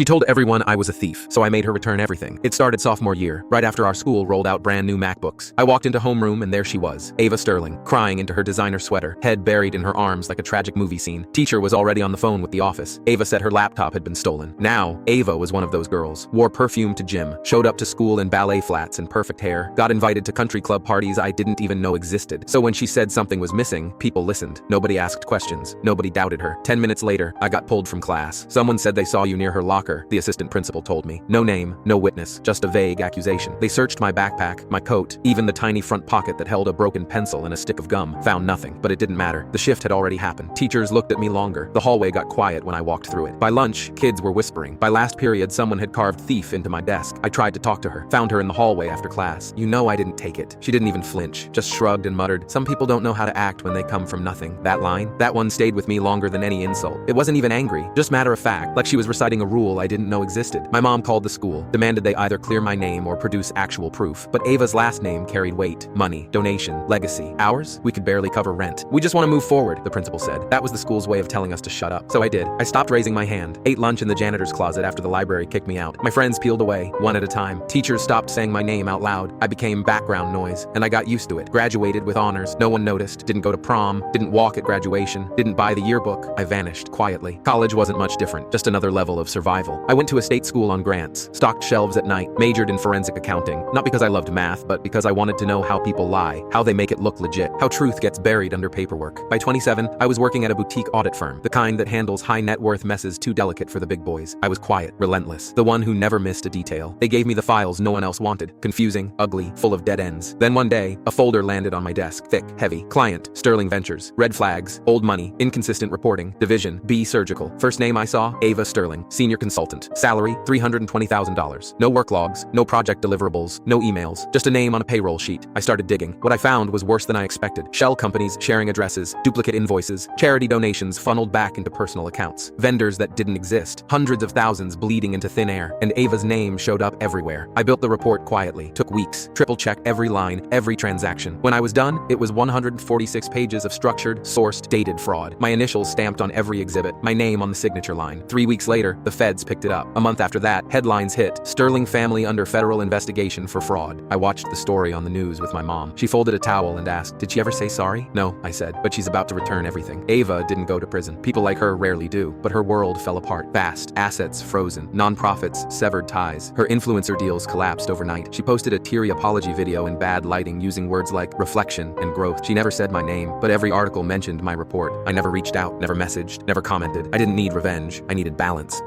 She told everyone I was a thief, so I made her return everything. It started sophomore year, right after our school rolled out brand new MacBooks. I walked into homeroom and there she was, Ava Sterling, crying into her designer sweater, head buried in her arms like a tragic movie scene. Teacher was already on the phone with the office. Ava said her laptop had been stolen. Now, Ava was one of those girls. Wore perfume to gym, showed up to school in ballet flats and perfect hair, got invited to country club parties I didn't even know existed. So when she said something was missing, people listened. Nobody asked questions. Nobody doubted her. 10 minutes later, I got pulled from class. Someone said they saw you near her locker, the assistant principal told me. No name, no witness, just a vague accusation. They searched my backpack, my coat, even the tiny front pocket that held a broken pencil and a stick of gum. Found nothing, but it didn't matter. The shift had already happened. Teachers looked at me longer. The hallway got quiet when I walked through it. By lunch, kids were whispering. By last period, someone had carved thief into my desk. I tried to talk to her. Found her in the hallway after class. You know I didn't take it. She didn't even flinch, just shrugged and muttered, "Some people don't know how to act when they come from nothing." That line, that one stayed with me longer than any insult. It wasn't even angry, just matter of fact, like she was reciting a rule I didn't know existed. My mom called the school, demanded they either clear my name or produce actual proof. But Ava's last name carried weight. Money, donation, legacy. Ours? We could barely cover rent. "We just want to move forward," the principal said. That was the school's way of telling us to shut up. So I did. I stopped raising my hand, ate lunch in the janitor's closet after the library kicked me out. My friends peeled away, one at a time. Teachers stopped saying my name out loud. I became background noise, and I got used to it. Graduated with honors. No one noticed. Didn't go to prom. Didn't walk at graduation. Didn't buy the yearbook. I vanished quietly. College wasn't much different, just another level of survival. I went to a state school on grants, stocked shelves at night, majored in forensic accounting, not because I loved math, but because I wanted to know how people lie, how they make it look legit, how truth gets buried under paperwork. By 27, I was working at a boutique audit firm, the kind that handles high net worth messes too delicate for the big boys. I was quiet, relentless, the one who never missed a detail. They gave me the files no one else wanted, confusing, ugly, full of dead ends. Then one day, a folder landed on my desk, thick, heavy. Client, Sterling Ventures. Red flags, old money, inconsistent reporting. Division, B Surgical. First name I saw, Ava Sterling, senior consultant. Salary, $320,000. No work logs, no project deliverables, no emails, just a name on a payroll sheet. I started digging. What I found was worse than I expected. Shell companies sharing addresses, duplicate invoices, charity donations funneled back into personal accounts, vendors that didn't exist, hundreds of thousands bleeding into thin air, and Ava's name showed up everywhere. I built the report quietly, took weeks, triple-checked every line, every transaction. When I was done, it was 146 pages of structured, sourced, dated fraud. My initials stamped on every exhibit, my name on the signature line. 3 weeks later, the feds picked it up. A month after that, headlines hit, Sterling family under federal investigation for fraud. I watched the story on the news with my mom. She folded a towel and asked, "Did she ever say sorry?" "No," I said, "but she's about to return everything." Ava didn't go to prison. People like her rarely do, but her world fell apart fast. Assets frozen, nonprofits severed ties. Her influencer deals collapsed overnight. She posted a teary apology video in bad lighting using words like reflection and growth. She never said my name, but every article mentioned my report. I never reached out, never messaged, never commented. I didn't need revenge. I needed balance.